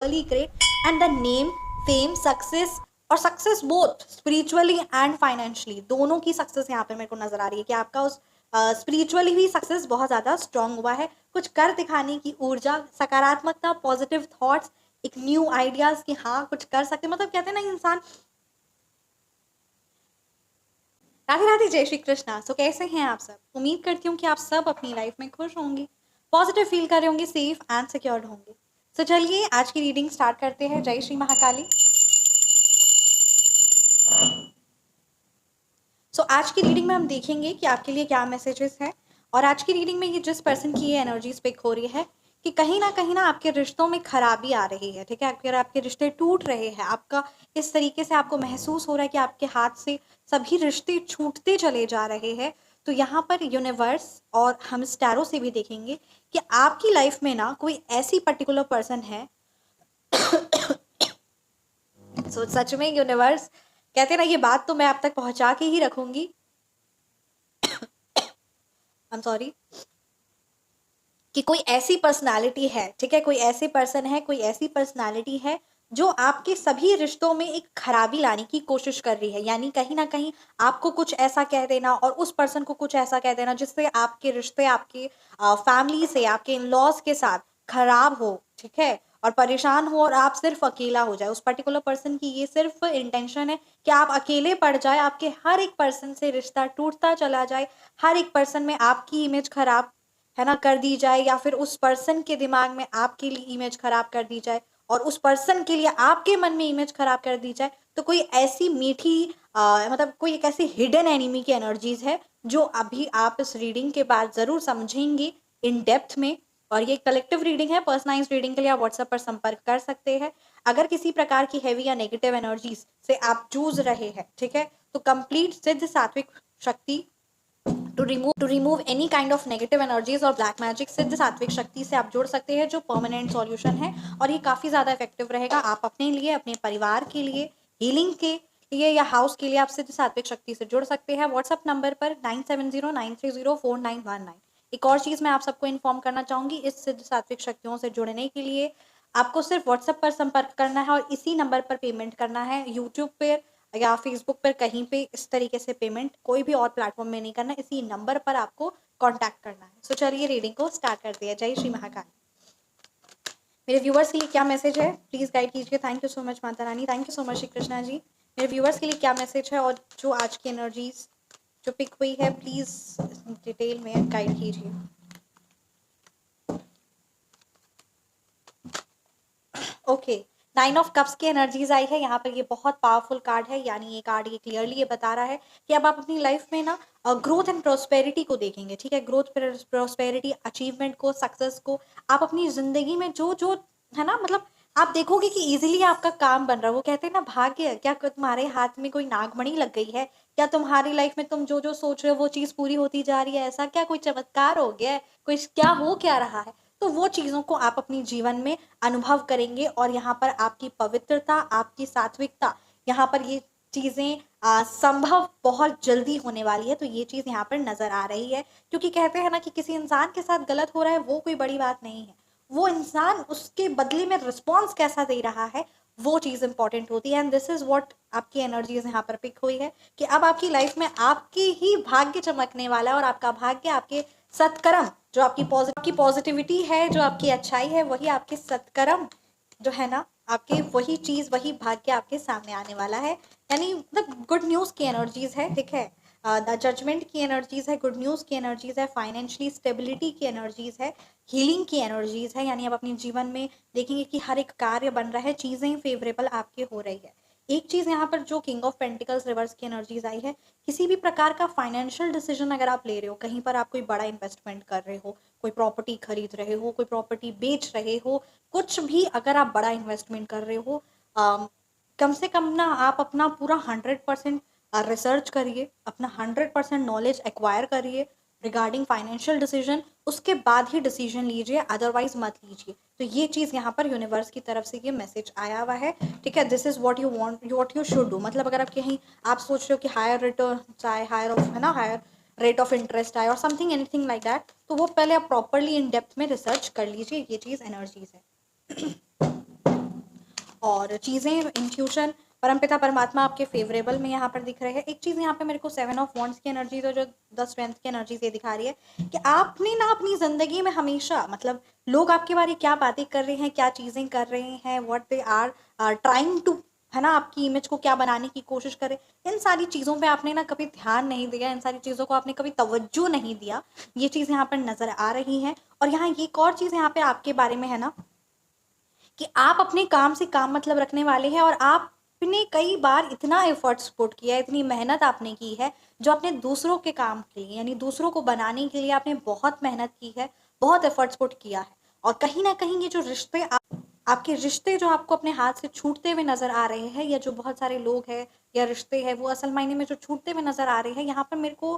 Equally great and the name, fame, success और success both spiritually and financially, दोनों की success यहाँ पे मेरे को नजर आ रही है कि आपका उस स्पिरिचुअली भी सक्सेस बहुत ज़्यादा स्ट्रांग हुआ है, कुछ कर दिखाने की ऊर्जा, सकारात्मकता, पॉजिटिव थॉट्स, एक न्यू आइडियाज कि हाँ कुछ कर सकते, मतलब कहते हैं ना इंसान। राधे राधे, जय श्री कृष्णा। सो कैसे हैं आप सब? उम्मीद करती हूँ कि आप सब अपनी लाइफ में खुश होंगे, पॉजिटिव फील कर रहे होंगे, सेफ एंड सिक्योर्ड होंगे। सो चलिए आज की रीडिंग स्टार्ट करते हैं। जय श्री महाकाली। सो आज की रीडिंग में हम देखेंगे कि आपके लिए क्या मैसेजेस हैं। और आज की रीडिंग में ये जिस पर्सन की ये एनर्जीज पिक हो रही है कि कहीं ना आपके रिश्तों में खराबी आ रही है, ठीक है, अगर आपके रिश्ते टूट रहे हैं, आपका इस तरीके से आपको महसूस हो रहा है कि आपके हाथ से सभी रिश्ते छूटते चले जा रहे हैं, तो यहाँ पर यूनिवर्स और हम स्टैरो से भी देखेंगे कि आपकी लाइफ में ना कोई ऐसी पर्टिकुलर पर्सन है। सो सच में यूनिवर्स कहते हैं ना, ये बात तो मैं आप तक पहुंचा के ही रखूंगी। आई एम सॉरी कि कोई ऐसी पर्सनालिटी है, ठीक है, कोई ऐसे पर्सन है, कोई ऐसी पर्सनालिटी है जो आपके सभी रिश्तों में एक खराबी लाने की कोशिश कर रही है, यानी कहीं ना कहीं आपको कुछ ऐसा कह देना और उस पर्सन को कुछ ऐसा कह देना जिससे आपके रिश्ते आपके फैमिली से, आपके इन लॉज के साथ खराब हो, ठीक है, और परेशान हो और आप सिर्फ अकेला हो जाए। उस पर्टिकुलर पर्सन की ये सिर्फ इंटेंशन है कि आप अकेले पड़ जाए, आपके हर एक पर्सन से रिश्ता टूटता चला जाए, हर एक पर्सन में आपकी इमेज खराब है ना कर दी जाए, या फिर उस पर्सन के दिमाग में आपके लिए इमेज खराब कर दी जाए और उस पर्सन के लिए आपके मन में इमेज खराब कर दी जाए। तो कोई ऐसी मीठी मतलब कोई एक ऐसी हिडन एनिमी की एनर्जीज है जो अभी आप इस रीडिंग के बाद जरूर समझेंगे इन डेप्थ में। और ये कलेक्टिव रीडिंग है, पर्सनलाइज्ड रीडिंग के लिए आप व्हाट्सएप पर संपर्क कर सकते हैं। अगर किसी प्रकार की हैवी या नेगेटिव एनर्जीज से आप जूझ रहे हैं, ठीक है, तो कंप्लीट सिद्ध सात्विक शक्ति to remove any kind of negative energies और ब्लैक मैजिक, सिद्ध सात्विक शक्ति से आप जुड़ सकते हैं, जो परमानेंट सॉल्यूशन है और ये काफी ज्यादा इफेक्टिव रहेगा। आप अपने लिए, अपने परिवार के लिए, हीलिंग के लिए या हाउस के लिए आप सिद्ध सात्विक शक्ति से जुड़ सकते हैं व्हाट्सएप नंबर पर 9709304919। एक और चीज मैं आप सबको इन्फॉर्म करना चाहूंगी, इस सिद्ध सात्विक शक्तियों से जुड़ने के लिए आपको सिर्फ व्हाट्सएप पर संपर्क करना है और इसी नंबर पर पेमेंट करना है। यूट्यूब पर या फेसबुक पर कहीं पे इस तरीके से पेमेंट कोई भी और प्लेटफॉर्म में नहीं करना, इसी नंबर पर आपको कांटेक्ट करना है। सो चलिए रीडिंग को स्टार्ट करते हैं। जय श्री महाकाल। मेरे व्यूवर्स के लिए क्या मैसेज है प्लीज गाइड कीजिए। Thank you so much Mata Rani, thank you so much Shri Krishna ji. मेरे व्यूवर्स के लिए क्या मैसेज है और जो आज की एनर्जीज जो पिक हुई है प्लीज डिटेल में गाइड कीजिए। ओके, 9 ऑफ कप्स की एनर्जीज आई है यहाँ पर। ये बहुत पावरफुल कार्ड है, यानी ये कार्ड ये क्लियरली ये बता रहा है कि अब आप अपनी लाइफ में ना ग्रोथ एंड प्रोस्पेरिटी को देखेंगे, ठीक है, ग्रोथ, प्रोस्पेरिटी, अचीवमेंट को, सक्सेस को। आप अपनी जिंदगी में जो जो है ना, मतलब आप देखोगे कि इजीली आपका काम बन रहा है। वो कहते हैं ना, भाग्य क्या तुम्हारे हाथ में कोई नागमणि लग गई है क्या? तुम्हारी लाइफ में तुम जो जो सोच रहे हो वो चीज पूरी होती जा रही है, ऐसा क्या कोई चमत्कार हो गया है, कोई क्या हो क्या रहा है? तो वो चीजों को आप अपनी जीवन में अनुभव करेंगे और यहाँ पर आपकी पवित्रता, आपकी सात्विकता, यहाँ पर ये चीजें संभव बहुत जल्दी होने वाली है। तो ये चीज यहाँ पर नजर आ रही है, क्योंकि कहते हैं ना कि किसी इंसान के साथ गलत हो रहा है वो कोई बड़ी बात नहीं है, वो इंसान उसके बदले में रिस्पॉन्स कैसा दे रहा है वो चीज इंपॉर्टेंट होती है। एंड दिस इज व्हाट आपकी एनर्जीज यहाँ पर पिक हुई है कि अब आपकी लाइफ में आपके ही भाग्य चमकने वाला है और आपका भाग्य, आपके सत्कर्म, जो आपकी पॉजिटिविटी है, जो आपकी अच्छाई है, वही आपके सत्कर्म जो है ना, आपके वही चीज, वही भाग्य आपके सामने आने वाला है। यानी मतलब गुड न्यूज की एनर्जीज है, ठीक है, द जजमेंट की एनर्जीज है, गुड न्यूज की एनर्जीज है, फाइनेंशियली स्टेबिलिटी की एनर्जीज है, हीलिंग की एनर्जीज है। यानी आप अपने जीवन में देखेंगे कि हर एक कार्य बन रहा है, चीजें फेवरेबल आपके हो रही है। एक चीज यहाँ पर जो किंग ऑफ पेंटिकल्स रिवर्स की एनर्जीज आई है, किसी भी प्रकार का फाइनेंशियल डिसीजन अगर आप ले रहे हो, कहीं पर आप कोई बड़ा इन्वेस्टमेंट कर रहे हो, कोई प्रॉपर्टी खरीद रहे हो, कोई प्रॉपर्टी बेच रहे हो, कुछ भी अगर आप बड़ा इन्वेस्टमेंट कर रहे हो, कम से कम ना आप अपना पूरा 100% रिसर्च करिए, अपना 100% नॉलेज एक्वायर करिए रिगार्डिंग फाइनेंशियल डिसीजन, उसके बाद ही डिसीजन लीजिए, अदरवाइज मत लीजिए। तो ये चीज़ यहाँ पर यूनिवर्स की तरफ से ये मैसेज आया हुआ है, ठीक है। This is what you want, what you should do. मतलब अगर आप कहीं आप सोच रहे हो कि हायर रिटर्न आए, हायर ऑफ है ना, हायर रेट ऑफ इंटरेस्ट आए और समथिंग एनीथिंग लाइक दैट, तो वो पहले आप प्रॉपरली इन डेप्थ में रिसर्च कर लीजिए। ये चीज़ एनर्जीज है। और चीज़ें इन फ्यूचर परमपिता परमात्मा आपके फेवरेबल में यहाँ पर दिख रहे हैं। एक चीज़ यहाँ पे मेरे को 7 ऑफ वॉन्ड्स की एनर्जी तो जो द स्ट्रेंथ की एनर्जी ये दिखा रही है कि आपने ना अपनी ज़िंदगी में हमेशा मतलब लोग आपके बारे क्या बातें कर रहे हैं, क्या चीज़ें कर रहे हैं, what they are trying to, है ना, आपकी इमेज को क्या बनाने की कोशिश करे, इन सारी चीज़ों पे आपने ना कभी ध्यान नहीं दिया, इन सारी चीज़ों को आपने कभी तवज्जो नहीं दिया। ये चीज़ यहाँ पर नज़र आ रही है। और यहाँ एक और चीज़ यहाँ पे आपके बारे में है ना कि आप अपने काम से काम मतलब रखने वाले हैं और आपने कई बार इतना एफर्ट्स पुट किया है, इतनी मेहनत आपने की है, जो आपने दूसरों के काम के लिए यानी दूसरों को बनाने के लिए आपने बहुत मेहनत की है, बहुत एफर्ट्स पुट किया है। और कहीं ना कहीं ये जो रिश्ते आपके रिश्ते जो आपको अपने हाथ से छूटते हुए नजर आ रहे हैं, या जो बहुत सारे लोग हैं या रिश्ते हैं वो असल मायने में जो छूटते हुए नजर आ रहे हैं, यहाँ पर मेरे को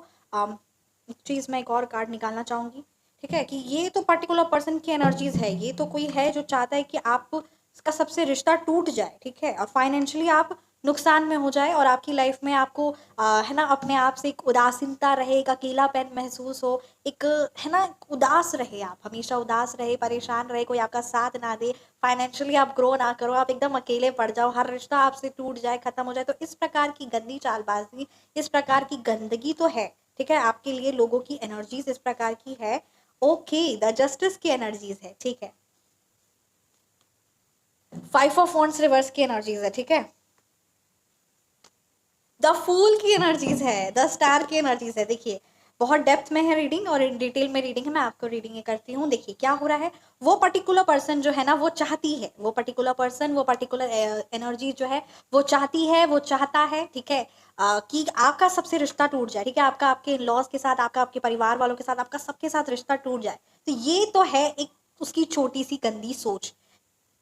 एक चीज़ मैं एक और कार्ड निकालना चाहूंगी। ठीक है कि ये तो पर्टिकुलर पर्सन की एनर्जीज है, ये तो कोई है जो चाहता है कि आप का सबसे रिश्ता टूट जाए, ठीक है, और फाइनेंशियली आप नुकसान में हो जाए और आपकी लाइफ में आपको है ना अपने आप से एक उदासीनता रहे, एक अकेलापन महसूस हो, एक है ना उदास रहे, आप हमेशा उदास रहे, परेशान रहे, कोई आपका साथ ना दे, फाइनेंशियली आप ग्रो ना करो, आप एकदम अकेले पड़ जाओ, हर रिश्ता आपसे टूट जाए, खत्म हो जाए। तो इस प्रकार की गंदी चालबाजी, इस प्रकार की गंदगी तो है, ठीक है, आपके लिए लोगों की एनर्जीज इस प्रकार की है। ओके, द जस्टिस की एनर्जीज है, ठीक है, 5 ऑफ वॉन्ड्स रिवर्स की एनर्जीज है, ठीक है, द फूल की एनर्जीज है, द स्टार की एनर्जीज है। देखिए बहुत डेप्थ में है रीडिंग और डिटेल में रीडिंग है, मैं आपको रीडिंग ये करती हूँ। देखिए क्या हो रहा है, वो पर्टिकुलर पर्सन जो है ना वो चाहती है, वो पर्टिकुलर पर्सन, वो पर्टिकुलर एनर्जी जो है वो चाहती है, वो चाहता है, ठीक है, कि आपका सबसे रिश्ता टूट जाए, ठीक है, आपका आपके लॉस के साथ, आपका आपके परिवार वालों के साथ, आपका सबके साथ रिश्ता टूट जाए। तो ये तो है एक उसकी छोटी सी गंदी सोच,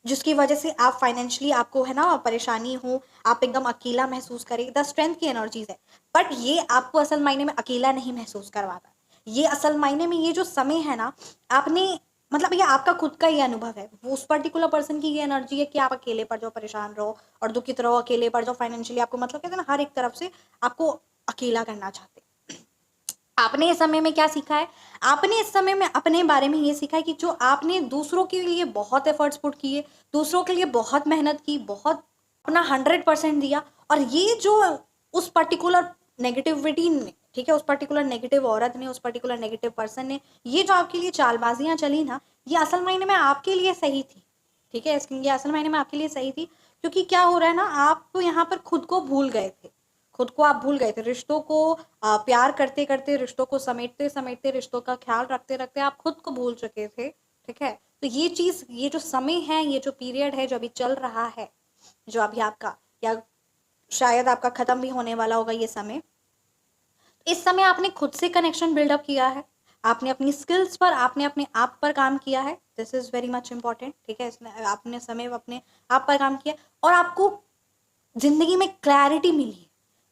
जिसकी वजह से आप फाइनेंशियली आपको है ना परेशानी हो, आप एकदम अकेला महसूस करें। द स्ट्रेंथ की एनर्जीज है, बट ये आपको असल मायने में अकेला नहीं महसूस करवाता। ये असल मायने में ये जो समय है ना, आपने मतलब ये आपका खुद का ही अनुभव है, वो उस पर्टिकुलर पर्सन की ये एनर्जी है कि आप अकेले पड़ जाओ, परेशान रहो और दुखित रहो, अकेले पड़ जाओ फाइनेंशियली, आपको मतलब कहते हैं ना हर एक तरफ से आपको अकेला करना चाहते। आपने इस समय में क्या सीखा है, आपने इस समय में अपने बारे में ये सीखा है कि जो आपने दूसरों के लिए बहुत एफर्ट्स पुट किए, दूसरों के लिए बहुत मेहनत की, बहुत अपना 100% दिया, और ये जो उस पर्टिकुलर नेगेटिविटी ने, ठीक है, उस पर्टिकुलर नेगेटिव औरत ने, उस पर्टिकुलर नेगेटिव पर्सन ने, ये जो आपके लिए चालबाजियां चली ना, ये असल मायने में आपके लिए सही थी, ठीक है, ये असल मायने में आपके लिए सही थी। क्योंकि क्या हो रहा है ना, आप तो यहाँ पर खुद को भूल गए थे, खुद को आप भूल गए थे, रिश्तों को प्यार करते करते, रिश्तों को समेटते समेटते, रिश्तों का ख्याल रखते रखते आप खुद को भूल चुके थे, ठीक है। तो ये चीज, ये जो समय है, ये जो पीरियड है जो अभी चल रहा है, जो अभी आपका या शायद आपका खत्म भी होने वाला होगा ये समय, इस समय आपने खुद से कनेक्शन बिल्डअप किया है, आपने अपनी स्किल्स पर, आपने अपने आप पर काम किया है, this is very much important, ठीक है, इसमें आपने समय अपने आप पर काम किया और आपको जिंदगी में क्लैरिटी मिली।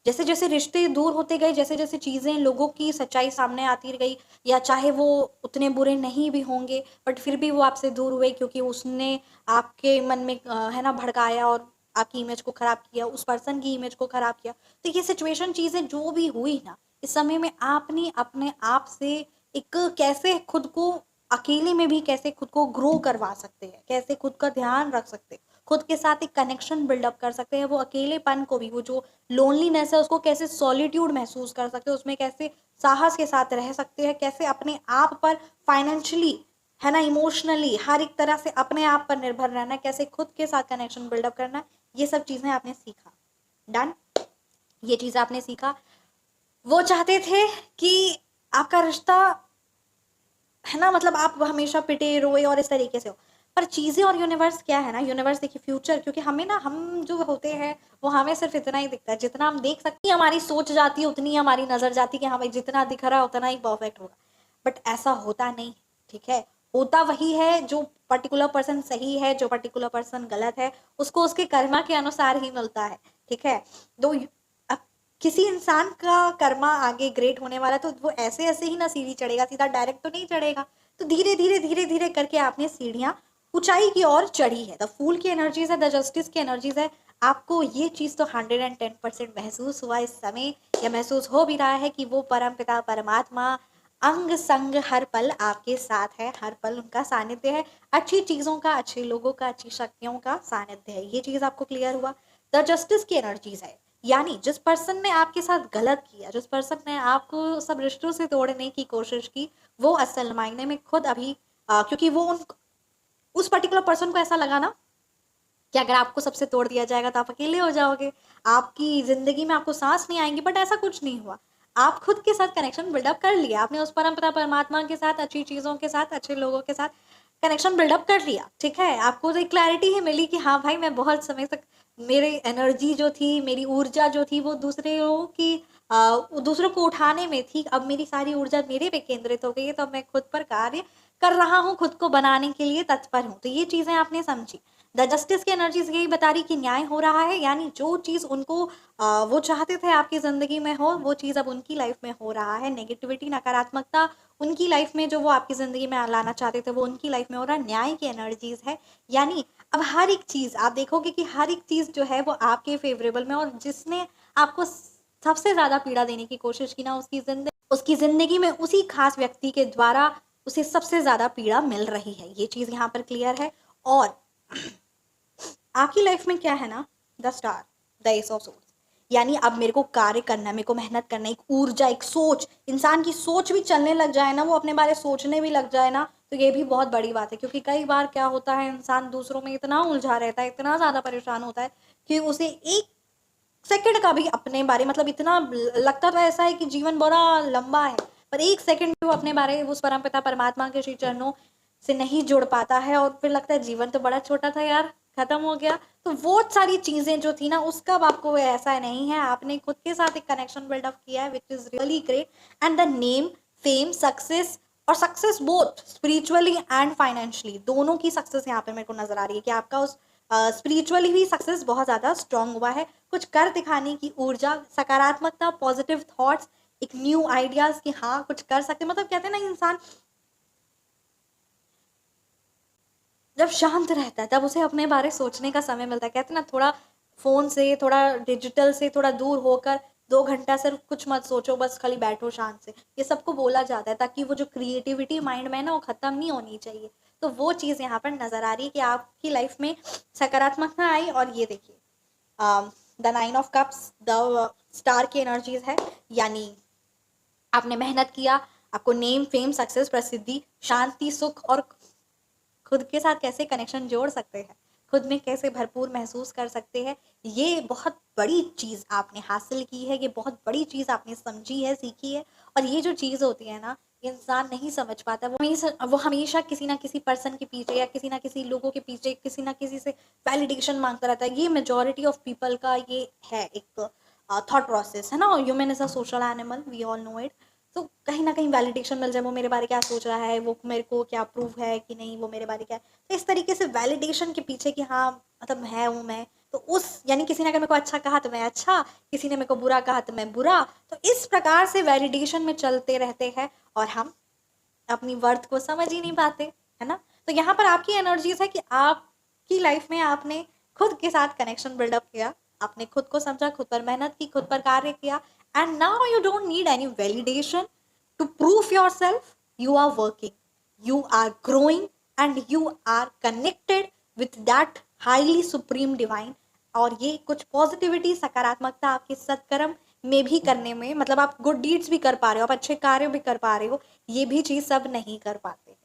जैसे जैसे रिश्ते दूर होते गए, जैसे जैसे चीजें, लोगों की सच्चाई सामने आती गई, या चाहे वो उतने बुरे नहीं भी होंगे बट फिर भी वो आपसे दूर हुए क्योंकि उसने आपके मन में है ना भड़काया और आपकी इमेज को खराब किया, उस पर्सन की इमेज को खराब किया। तो ये सिचुएशन, चीजें जो भी हुई ना, इस समय में आपने अपने आप से एक कैसे खुद को अकेले में भी कैसे खुद को ग्रो करवा सकते हैं, कैसे खुद का ध्यान रख सकते हैं, खुद के साथ एक कनेक्शन बिल्डअप कर सकते हैं, वो अकेलेपन को भी, वो जो लोनलीनेस है उसको कैसे सॉलिट्यूड महसूस कर सकते हैं, उसमें कैसे साहस के साथ रह सकते हैं, कैसे अपने आप पर फाइनेंशियली, है ना, इमोशनली, हर एक तरह से अपने आप पर निर्भर रहना, कैसे खुद के साथ कनेक्शन बिल्डअप करना, ये सब चीजें आपने सीखा। डन, ये चीज आपने सीखा। वो चाहते थे कि आपका रिश्ता, है ना, मतलब आप हमेशा पिटे रोए और इस तरीके से हो, पर चीजें और यूनिवर्स क्या है ना, यूनिवर्स देखिए फ्यूचर, क्योंकि हमें ना, हम जो होते हैं वो हमें सिर्फ इतना ही दिखता है जितना हम देख सकते हैं, हमारी सोच जाती है उतनी, हमारी नजर जाती है कि हाँ भाई जितना दिख रहा है उतना ही परफेक्ट होगा, बट ऐसा होता नहीं, ठीक है, होता वही है जो पर्टिकुलर पर्सन सही है, जो पर्टिकुलर पर्सन गलत है, उसको उसके कर्मा के अनुसार ही मिलता है, ठीक है। तो अब किसी इंसान का कर्मा आगे ग्रेट होने वाला, तो वो ऐसे ऐसे ही ना सीढ़ी चढ़ेगा, सीधा डायरेक्ट तो नहीं चढ़ेगा, तो धीरे धीरे धीरे धीरे करके आपने सीढ़ियां ऊंचाई की ओर चढ़ी है। द फूल की एनर्जीज है, द जस्टिस की एनर्जीज है। आपको ये चीज तो 110% महसूस हुआ इस समय, या महसूस हो भी रहा है कि वो परम पिता परमात्मा अंग संग हर पल आपके साथ है, हर पल उनका सानिध्य है, अच्छी चीज़ों का, अच्छे लोगों का, अच्छी शक्तियों का सानिध्य है। ये चीज़ आपको क्लियर हुआ। द जस्टिस की एनर्जीज है, यानी जिस पर्सन ने आपके साथ गलत किया, जिस पर्सन ने आपको सब रिश्तों से तोड़ने की कोशिश की, वो असल मायने में खुद अभी क्योंकि वो उस पर्टिकुलर पर्सन को ऐसा लगा ना कि अगर आपको सबसे तोड़ दिया जाएगा तो आप अकेले हो जाओगे, आपकी ज़िंदगी में आपको सांस नहीं आएंगी, बट ऐसा कुछ नहीं हुआ। आप खुद के साथ कनेक्शन बिल्डअप कर लिया, आपने उस परमपिता परमात्मा के साथ, अच्छी चीज़ों के साथ, अच्छे लोगों के साथ कनेक्शन बिल्डअप कर लिया, ठीक है। आपको तो एक क्लैरिटी ही मिली कि हाँ भाई, मैं बहुत समय तक मेरी एनर्जी जो थी, मेरी ऊर्जा जो थी, वो दूसरों की दूसरों को उठाने में थी। अब मेरी सारी ऊर्जा मेरे पे केंद्रित हो गई है, तो अब मैं खुद पर कार्य कर रहा हूँ, खुद को बनाने के लिए तत्पर हूँ। तो ये चीज़ें आपने समझी। द जस्टिस की एनर्जीज यही बता रही कि न्याय हो रहा है, यानी जो चीज़ उनको वो चाहते थे आपकी ज़िंदगी में हो, वो चीज़ अब उनकी लाइफ में हो रहा है। नेगेटिविटी, नकारात्मकता उनकी लाइफ में जो वो आपकी ज़िंदगी में लाना चाहते थे, वो उनकी लाइफ में हो रहा है। न्याय की एनर्जीज है, यानी अब हर एक चीज़ आप देखोगे कि हर एक चीज़ जो है वो आपके फेवरेबल में, और जिसने आपको सबसे ज़्यादा पीड़ा देने की कोशिश की ना, उसकी ज़िंदगी में उसी खास व्यक्ति के द्वारा उसे सबसे ज़्यादा पीड़ा मिल रही है। ये चीज़ यहाँ पर क्लियर है। और आपकी लाइफ में क्या है ना, the star, the S of swords, यानी अब मेरे को कार्य करना है, मेरे को मेहनत करना है, एक ऊर्जा, एक सोच, इंसान की सोच भी चलने लग जाए ना, वो अपने बारे सोचने भी लग जाए ना, तो ये भी बहुत बड़ी बात है। क्योंकि कई बार क्या होता है, इंसान दूसरों में इतना उलझा रहता है, इतना ज़्यादा परेशान होता है कि उसे एक सेकंड का भी अपने बारे, मतलब इतना लगता तो ऐसा है कि जीवन बड़ा लंबा है, पर एक सेकंड भी वो अपने बारे उस परमपिता परमात्मा के श्री चरणों से नहीं जुड़ पाता है, और फिर लगता है जीवन तो बड़ा छोटा था यार, खत्म हो गया। तो वो सारी चीजें जो थी ना, उसका अब आपको ऐसा नहीं है, आपने खुद के साथ एक कनेक्शन बिल्डअप किया है, which is really great. And the name, fame, success, और success both spiritually and financially, दोनों की सक्सेस यहाँ पे मेरे को नजर आ रही है कि आपका उस स्पिरिचुअली भी सक्सेस बहुत ज़्यादा स्ट्रांग हुआ है। कुछ कर दिखाने की ऊर्जा, सकारात्मकता, पॉजिटिव थॉट्स, एक न्यू आइडियाज कि हाँ कुछ कर सकते, मतलब कहते हैं ना, इंसान जब शांत रहता है तब उसे अपने बारे सोचने का समय मिलता है। कहते हैं ना, थोड़ा फोन से, थोड़ा डिजिटल से थोड़ा दूर होकर 2 घंटा सिर्फ कुछ मत सोचो, बस खाली बैठो शांत से, ये सबको बोला जाता है, ताकि वो जो क्रिएटिविटी माइंड में है ना, वो खत्म नहीं होनी चाहिए। तो वो चीज़ यहाँ पर नजर आ रही है कि आपकी लाइफ में सकारात्मकता आई। और ये देखिए, the 9 of cups, the star की एनर्जीज है, यानी आपने मेहनत किया, आपको नेम, फेम, सक्सेस, प्रसिद्धि, शांति, सुख, और खुद के साथ कैसे कनेक्शन जोड़ सकते हैं, खुद में कैसे भरपूर महसूस कर सकते हैं, ये बहुत बड़ी चीज़ आपने हासिल की है, ये बहुत बड़ी चीज़ आपने समझी है, सीखी है। और ये जो चीज़ होती है ना, इंसान नहीं समझ पाता, वो हमेशा किसी ना किसी पर्सन के पीछे, या किसी ना किसी लोगों के पीछे, किसी ना किसी से वैलिडेशन मांगता रहता है। ये मेजोरिटी ऑफ पीपल का ये है एक थॉट प्रोसेस, है ना। Human is a social animal, we all know it. तो कहीं ना कहीं वैलिडेशन मिल जाए, वो मेरे बारे क्या सोच रहा है, वो मेरे को क्या अप्रूव है कि नहीं, वो मेरे बारे क्या है, तो इस तरीके से वैलिडेशन के पीछे कि हाँ मतलब है हूँ मैं, तो उस यानी किसी ने अगर मेरे को अच्छा कहा तो मैं अच्छा, किसी ने मेरे को बुरा कहा तो मैं बुरा, तो इस प्रकार से वैलिडेशन में चलते रहते हैं, और हम अपनी वर्थ को समझ ही नहीं पाते, है ना। तो यहाँ पर आपकी एनर्जीज है कि आपकी लाइफ में आपने खुद के साथ कनेक्शन बिल्डअप किया, आपने खुद को समझा, खुद पर मेहनत की, खुद पर कार्य किया, and now you don't need any validation to prove yourself. You are working, you are growing, and you are connected with that highly supreme divine। और ये कुछ पॉजिटिविटी, सकारात्मकता आपके सत्कर्म में भी करने में, मतलब आप गुड डीड्स भी कर पा रहे हो, आप अच्छे कार्य भी कर पा रहे हो, ये भी चीज सब नहीं कर पाते।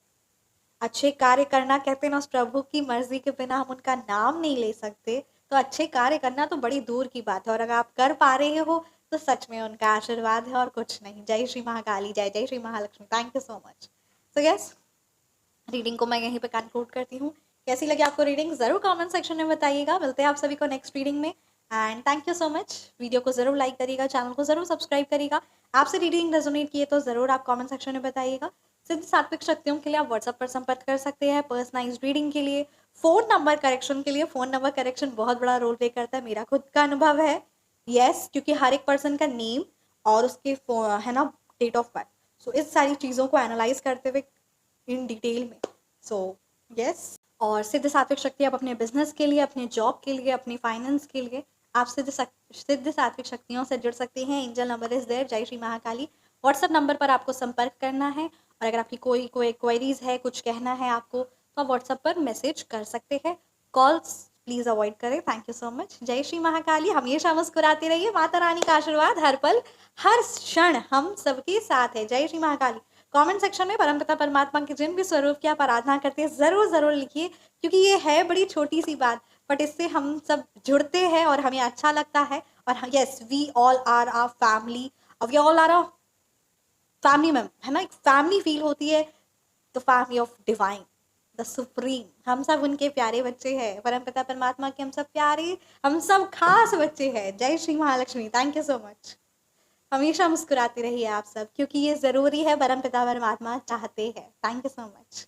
अच्छे कार्य करना, कहते हैं ना, उस प्रभु की मर्जी के बिना हम उनका नाम नहीं ले सकते। तो अच्छे कार्य करना तो बड़ी दूर की बात है, और अगर आप कर पा रहे हो तो सच में उनका आशीर्वाद है और कुछ नहीं। जय श्री महाकाली, जय जय Shri Mahalakshmi. Thank you so much. So yes, reading को मैं यहीं पे कंक्लूड करती हूँ। कैसी लगी आपको रीडिंग, जरूर कमेंट सेक्शन में बताइएगा। मिलते हैं आप सभी को नेक्स्ट रीडिंग में, and thank you so much. Video को जरूर लाइक करिएगा, चैनल को जरूर सब्सक्राइब करिएगा। आपसे रीडिंग रेजोनेट किए तो जरूर आप कमेंट सेक्शन में बताइएगा। सिद्ध सात्विक शक्तियों के लिए आप व्हाट्सएप पर संपर्क कर सकते हैं। पर्सनलाइज्ड रीडिंग के लिए, फोन नंबर करेक्शन के लिए, फोन नंबर करेक्शन बहुत बड़ा रोल प्ले करता है, मेरा खुद का अनुभव है। यस, क्योंकि हर एक पर्सन का नेम और उसके है ना डेट ऑफ बर्थ, सो इस सारी चीज़ों को एनालाइज करते हुए इन डिटेल में, सो यस। और सिद्ध सात्विक शक्ति आप अपने बिजनेस के लिए, अपने जॉब के लिए, अपनी फाइनेंस के लिए आप सिद्ध सात्विक शक्तियों से जुड़ सकते हैं। Angel number is there. जय श्री महाकाली। व्हाट्सएप नंबर पर आपको संपर्क करना है, और अगर आपकी कोई कोई क्वेरीज है, कुछ कहना है आपको, तो आप व्हाट्सएप पर मैसेज कर सकते हैं। कॉल्स प्लीज अवॉइड करें। Thank you so much. जय श्री महाकाली। हमेशा मुस्कुराते रहिए। माता रानी का आशीर्वाद हर पल हर क्षण हम सबके साथ है। जय श्री महाकाली। कमेंट सेक्शन में परमपिता परमात्मा के जिन भी स्वरूप की आप आराधना करते हैं जरूर जरूर लिखिए, क्योंकि ये है बड़ी छोटी सी बात, बट इससे हम सब जुड़ते हैं और हमें अच्छा लगता है। और yes, we all are our family, we all are a family में, है ना, एक फैमिली फील होती है। The family of divine, the supreme, हम सब उनके प्यारे बच्चे हैं। परमपिता परमात्मा के हम सब प्यारे, हम सब खास बच्चे हैं। जय Shri Mahalakshmi. Thank you so much. हमेशा मुस्कुराते रहिए आप सब, क्योंकि ये जरूरी है, परमपिता परमात्मा चाहते हैं। Thank you so much.